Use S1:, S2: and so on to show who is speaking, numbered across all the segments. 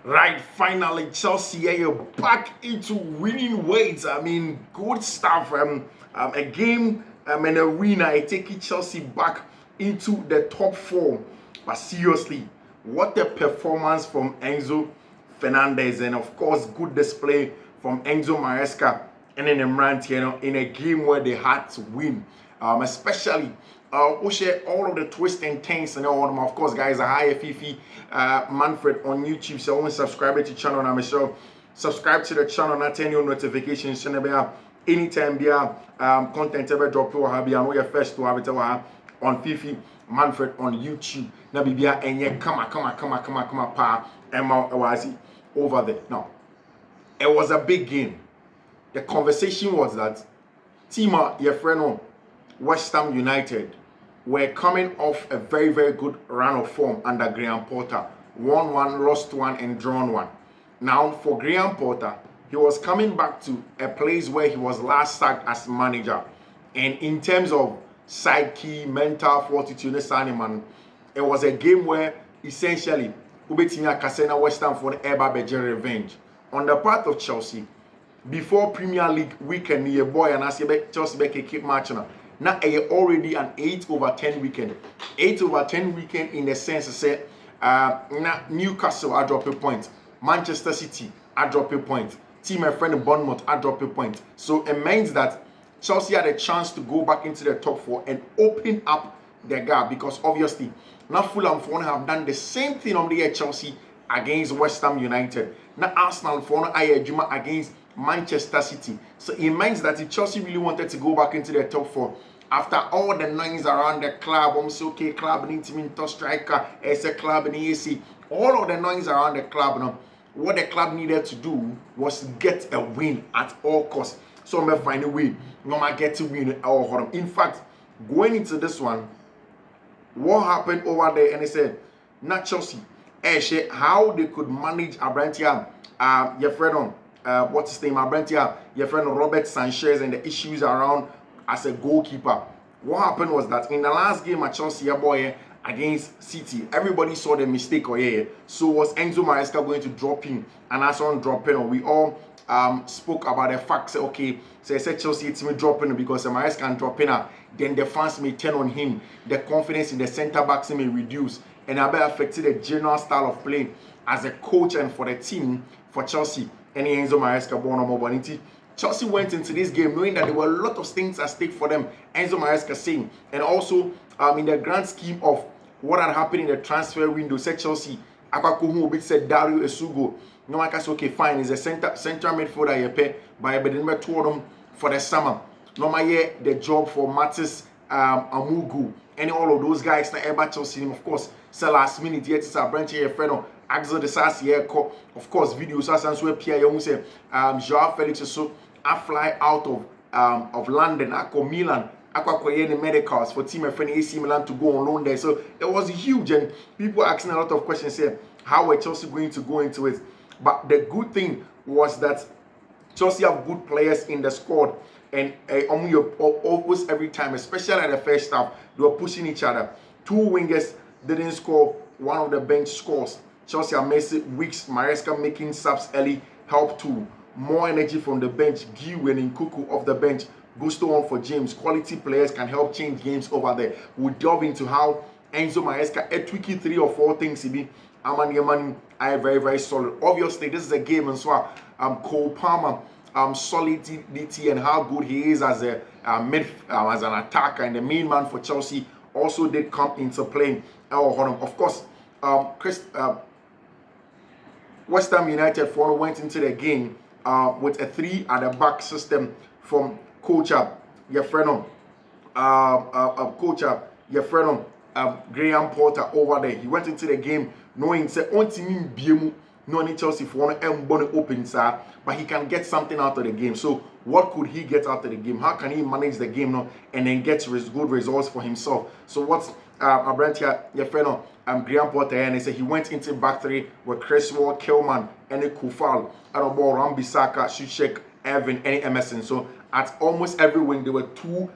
S1: Right, finally, Chelsea are back into winning ways. I mean, good stuff. A game and a winner. I take it Chelsea back into the top four. But seriously, what a performance from Enzo Fernandez, and of course, good display from Enzo Maresca and then Emrant, in a game where they had to win. Especially we'll share all of the twists and turns and all of them. Of course, guys, a high Fiifi-Manfred on YouTube. So I want to subscribe to the channel and I'm sure subscribe to the channel and turn your notifications. So anytime there content ever drop you have, I know you're first to have it on Fiifi-Manfred on YouTube. Now be and yeah, come on, pa Emma Owazi over there. Now, it was a big game. The conversation was that Tima, your friend, Westham United were coming off a very, very good run of form under Graham Potter. Won one, lost one, and drawn one. Now, for Graham Potter, he was coming back to a place where he was last sacked as manager. And in terms of psyche, mental fortitude, it was a game where essentially, Ubetinya Kasena Westham for the Eba Beje revenge. On the part of Chelsea, before Premier League weekend, your boy and I say Chelsea keep matching up. Now already an 8/10 weekend. 8/10 weekend in the sense say Newcastle I drop a point. Manchester City I drop a point. Team my friend Bournemouth I drop a point. So it means that Chelsea had a chance to go back into the top four and open up the gap, because obviously now Fulham have done the same thing on the year Chelsea against West Ham United. Now Arsenal Juma against Manchester City. So it means that if Chelsea really wanted to go back into the top four, after all the noise around the club, okay, club needs to striker, as a club in EAC, all of the noise around the club, what the club needed to do was get a win at all costs. So I'm gonna find a way, no matter get to win at all. In fact, going into this one, what happened over there, and they said, not Chelsea, how they could manage Abrantia, your friend what's his name, Abrantia, your friend Robert Sanchez, and the issues around as a goalkeeper. What happened was that in the last game at Chelsea boy against City, everybody saw the mistake so was Enzo Maresca going to drop in, and as on dropping, we all spoke about the fact, say, okay, so I said Chelsea it's me dropping because Maresca can drop in, then the fans may turn on him, the confidence in the centre backs may reduce, and I bet affected the general style of play as a coach and for the team for Chelsea. And Enzo Maresca born on mobility. Chelsea went into this game knowing that there were a lot of things at stake for them. Enzo Maresca saying, and also in the grand scheme of what had happened in the transfer window, said Chelsea, Akakuhu bit said Dario Esugo. No, I can say okay, fine, he's a central midfielder you pay, but I didn't told him for the summer. No, my year the job for Matis Amugu and all of those guys na ever Chelsea, of course, say last minute yet it's a branch here friend. Axel the Sass here, of course, videos as well. Pierre Young say, Joao Felix so I fly out of London, I go Milan, I go the medicals for team friend AC Milan to go on loan there. So it was huge, and people asking a lot of questions here. How were Chelsea going to go into it? But the good thing was that Chelsea have good players in the squad, and almost every time, especially at the first half, they were pushing each other. Two wingers didn't score, one of the bench scores. Chelsea are missing weeks. Maresca making subs early help too. More energy from the bench. Gui and Nkuku off the bench. Gusto on for James. Quality players can help change games over there. We'll delve into how Enzo Maresca a tricky 3 or 4 things. Amani are very, very solid. Obviously, this is a game and so Cole Palmer solidity and how good he is as a as an attacker and the main man for Chelsea also did come into play. Of course, West Ham United went into the game with a 3 at the back system from coach your friend Graham Potter over there. He went into the game knowing say on team biemu no any Chelsea for one open sir, but he can get something out of the game. So what could he get out of the game? How can he manage the game now and then get good results for himself? So what's Abrantia your friend Graham Potter, and he said he went into back 3 with Cresswell, Kilman, and Kufal, Arabo, Rambisaka, Shushek, Evan, and Emerson. So at almost every wing there were 2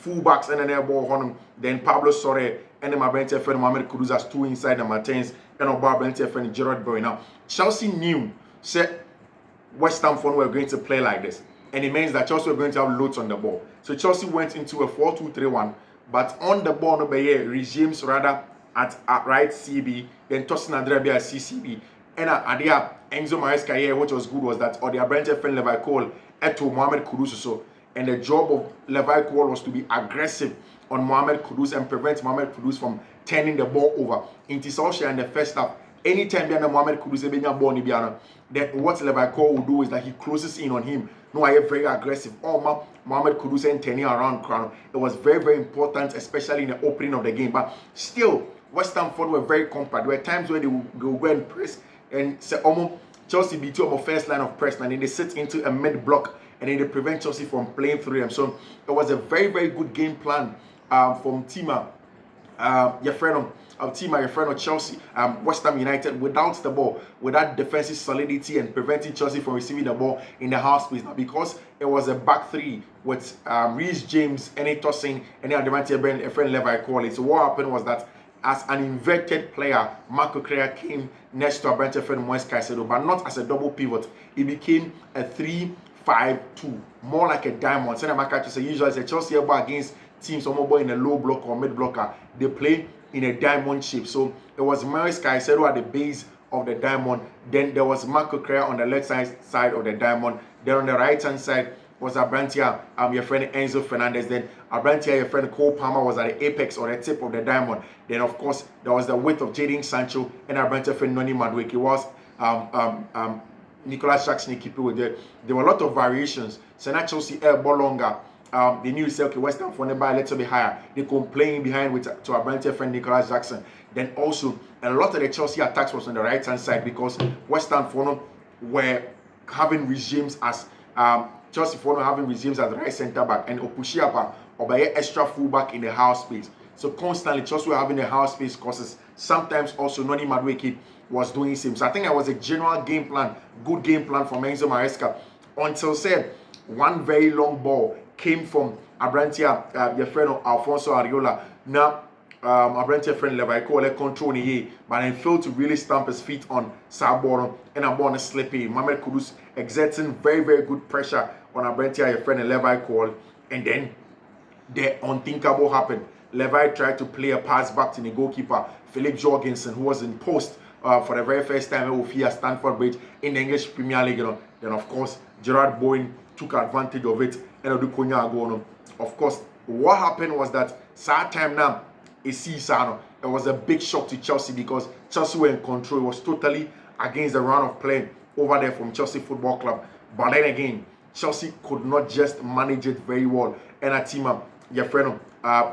S1: fullbacks and then ball on then Pablo Sorre and then my bench friend Mohamed Kudus as 2 inside number 10s and our bench friend Gerard Boy. Now Chelsea knew said West Ham were going to play like this, and it means that Chelsea were going to have loads on the ball. So Chelsea went into a 4-2-3-1, but on the ball, no regimes rather at right CB, then tossing Andrea at CCB, and at the Enzo Maresca here, what was good was that or the branch friend Levi Cole to Mohamed Kudus so, and the job of Levi Cole was to be aggressive on Mohamed Kudus and prevent Mohamed Kudus from turning the ball over. Into Solskjaer in the first half, anytime Mohamed Kudus ball then what Levi Cole will do is that he closes in on him. No, I am very aggressive. Oh, Mohamed Kudus and turning around crown. It was very, very important, especially in the opening of the game. But still, West Ham were very compact. There were times where they would go and press and say, Chelsea beat you on the first line of press, and then they sit into a mid block and then they prevent Chelsea from playing through them. So it was a very, very good game plan from Tima, your friend of Chelsea, West Ham United, without the ball, without defensive solidity and preventing Chelsea from receiving the ball in the half space. Now, because it was a back three with Reece James, Ene Tosin, and Adamante Ben, a friend Levi Cole. So what happened was that as an inverted player, Marco Correa came next to Abrante friend Moise Caicedo, but not as a double pivot. It became a 3-5-2, more like a diamond. Usually it's a Chelsea against teams more in a low block or mid blocker. They play in a diamond shape. So it was Moise Caicedo at the base of the diamond. Then there was Marco Correa on the left side of the diamond. Then on the right hand side was Abrantia, your friend Enzo Fernandez. Then Abrantia, your friend Cole Palmer was at the apex or the tip of the diamond. Then of course there was the width of Jadon Sancho and Abrantia friend Noni Madueke. It was Nicolas Jackson keeper with there. There were a lot of variations. So now Chelsea ball longer. They knew say okay, West Ham for the bar a little bit higher. They playing behind with to Abrantia friend Nicolas Jackson. Then also a lot of the Chelsea attacks was on the right hand side because West Ham were having regimes as Chelsea having regimes as the right centre back and Opushiapa or by extra fullback in the half space. So constantly Chelsea were having the half space courses. Sometimes also Noni Madueke was doing the same. So I think that was a general game plan, good game plan for Enzo Maresca until said one very long ball came from Abrantia, your friend Alfonso Areola. Now Abrantia friend Levi Cole control here, but then failed to really stamp his feet on Saboro and Abon slippy. Mohamed Kudus exerting very, very good pressure on Abrantia, your friend Levi Cole, and then the unthinkable happened. Levi tried to play a pass back to the goalkeeper, Philip Jorgensen, who was in post for the very first time at Stamford Bridge in the English Premier League. Then of course Gerard Bowen took advantage of it and of course what happened was that sad time now it was a big shock to Chelsea because Chelsea were in control. It was totally against the run of play over there from Chelsea Football Club. But then again, Chelsea could not just manage it very well. And a team your friend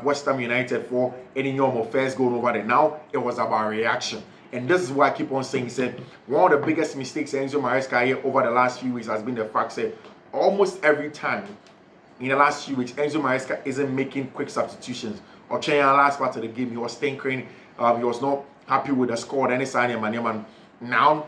S1: West Ham United for any normal first goal over there. Now it was about reaction. And this is why I keep on saying, he said, one of the biggest mistakes Enzo Maresca here over the last few weeks has been the fact that almost every time in the last few weeks, Enzo Maresca isn't making quick substitutions. Or changing the last part of the game, he was tinkering. He was not happy with the score. Then he signed him and now,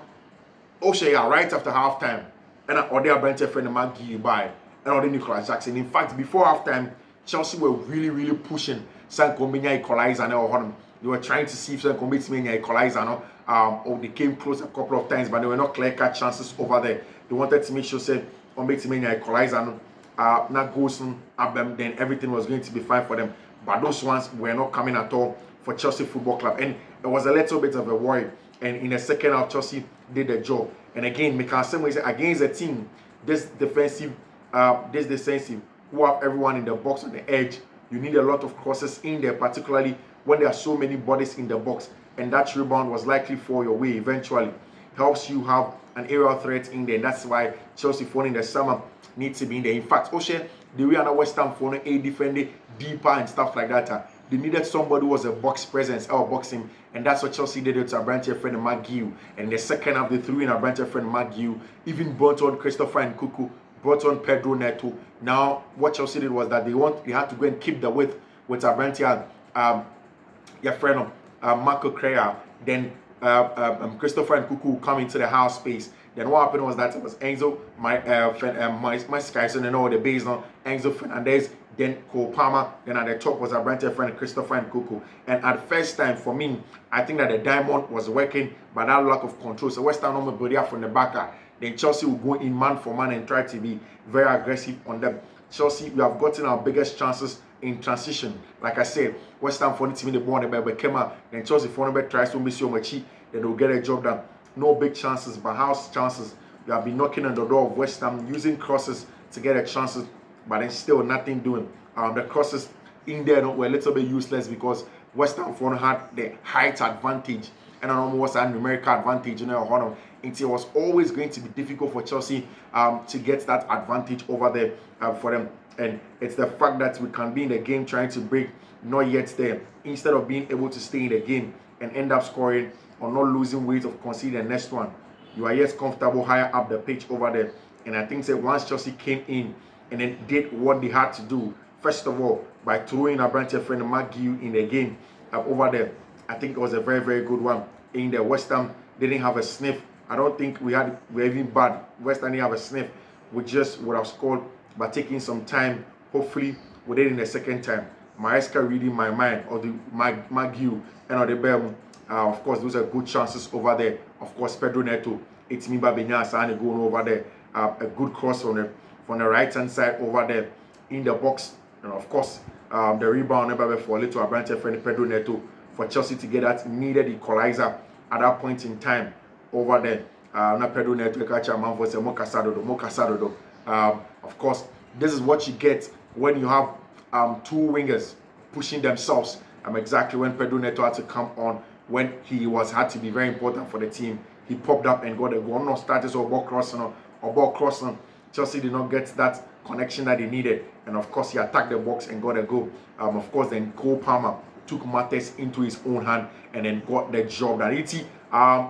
S1: O'Shea right after halftime, and Odea Brent friend Maggie by and Odea Nicolas Jackson. In fact, before halftime, Chelsea were really, really pushing Sankombinya equalizer. They were trying to see if Sankombinya equalizer. Or they came close a couple of times, but there were not clear-cut chances over there. They wanted to make sure say Ombetimenya equalizer not goes then everything was going to be fine for them. But those ones were not coming at all for Chelsea Football Club. And it was a little bit of a worry. And in the second half, Chelsea did the job. And again, against a team, this defensive, who have everyone in the box on the edge, you need a lot of crosses in there, particularly when there are so many bodies in the box. And that rebound was likely for your way eventually. Helps you have an aerial threat in there. And that's why Chelsea phone in the summer needs to be in there. In fact, Oshe, the way on West Ham phone a defending deeper and stuff like that. They needed somebody who was a box presence, boxing, and that's what Chelsea did to Abrantia friend McGill. And in the second half, they threw in Abrantia friend McGill, even brought on Christopher and Kuku, brought on Pedro Neto. Now, what Chelsea did was that they had to go and keep the width with Abrantia, your friend Marco Correa, then Christopher and Kuku come into the half space. Then what happened was that it was Enzo, my Skyson and all the base on Enzo Fernandez, then Cole Palmer, then at the top was our brand friend Christopher and Coco. And at first time for me, I think that the diamond was working, but that lack of control. So West Ham normal body up from the back. Then Chelsea will go in man for man and try to be very aggressive on them. Chelsea, we have gotten our biggest chances in transition. Like I said, West Ham for the team in the ball, the came out, then Chelsea for the tries to miss your machi, then they'll get a job done. No big chances, but house chances. We have been knocking on the door of West Ham using crosses to get a chances, but then still nothing doing. The crosses in there were a little bit useless because West Ham had the height advantage and almost a numerical advantage in their honor. It was always going to be difficult for Chelsea to get that advantage over there for them. And it's the fact that we can be in the game trying to break, not yet there. Instead of being able to stay in the game and end up scoring or not losing weight of conceding the next one, you are yet comfortable higher up the pitch over there. And I think that once Chelsea came in and then did what they had to do, first of all, by throwing a branch of friend McGill in the game over there, I think it was a very, very good one. In the West Ham didn't have a sniff. I don't think we were even bad. West Ham didn't have a sniff. We just would have scored by taking some time. Hopefully, we did in the second time. Maresca reading my mind, or the McGill and or the Bell. Of course, those are good chances over there. Of course, Pedro Neto, it's me Babenya Sane going over there. A good cross from the right hand side over there in the box. And of course, the rebound for a little branch friend Pedro Neto for Chelsea to get that needed equalizer at that point in time over there. Pedro Neto catch a man for Mokasado. Of course, this is what you get when you have two wingers pushing themselves. Exactly when Pedro Neto had to come on, when he had to be very important for the team. He popped up and got a goal. No status or ball crossing. Chelsea did not get that connection that they needed, and of course he attacked the box and got a goal. Of course, then Cole Palmer took matters into his own hand and then got the job done. It's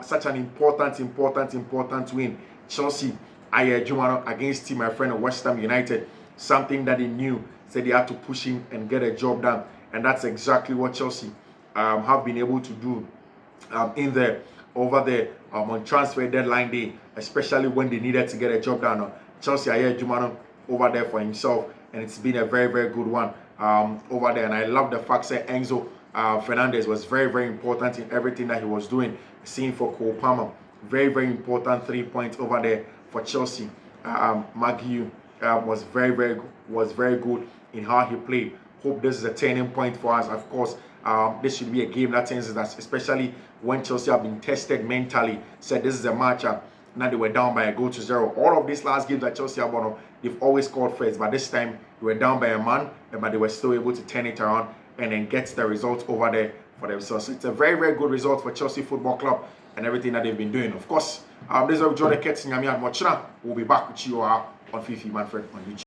S1: such an important win. Chelsea against team, my friend West Ham United, something that they knew, said they had to push in and get a job done, and that's exactly what Chelsea have been able to do over there on transfer deadline day, especially when they needed to get a job done. Chelsea Jumano over there for himself, and it's been a very, very good one over there. And I love the fact that Enzo Fernandez was very, very important in everything that he was doing. Seeing for Cole Palmer, very, very important 3 points over there for Chelsea. McGill was very good in how he played. Hope this is a turning point for us. Of course, this should be a game that turns us, especially when Chelsea have been tested mentally. Said this is a matchup. Now they were down by a goal to 0. All of these last games that Chelsea have won, they've always scored first. But this time they were down by a man, but they were still able to turn it around and then get the result over there for themselves. So it's a very, very good result for Chelsea Football Club and everything that they've been doing. Of course, this is Jordan Ketting. We'll be back with you on Fiifi-Manfred on YouTube.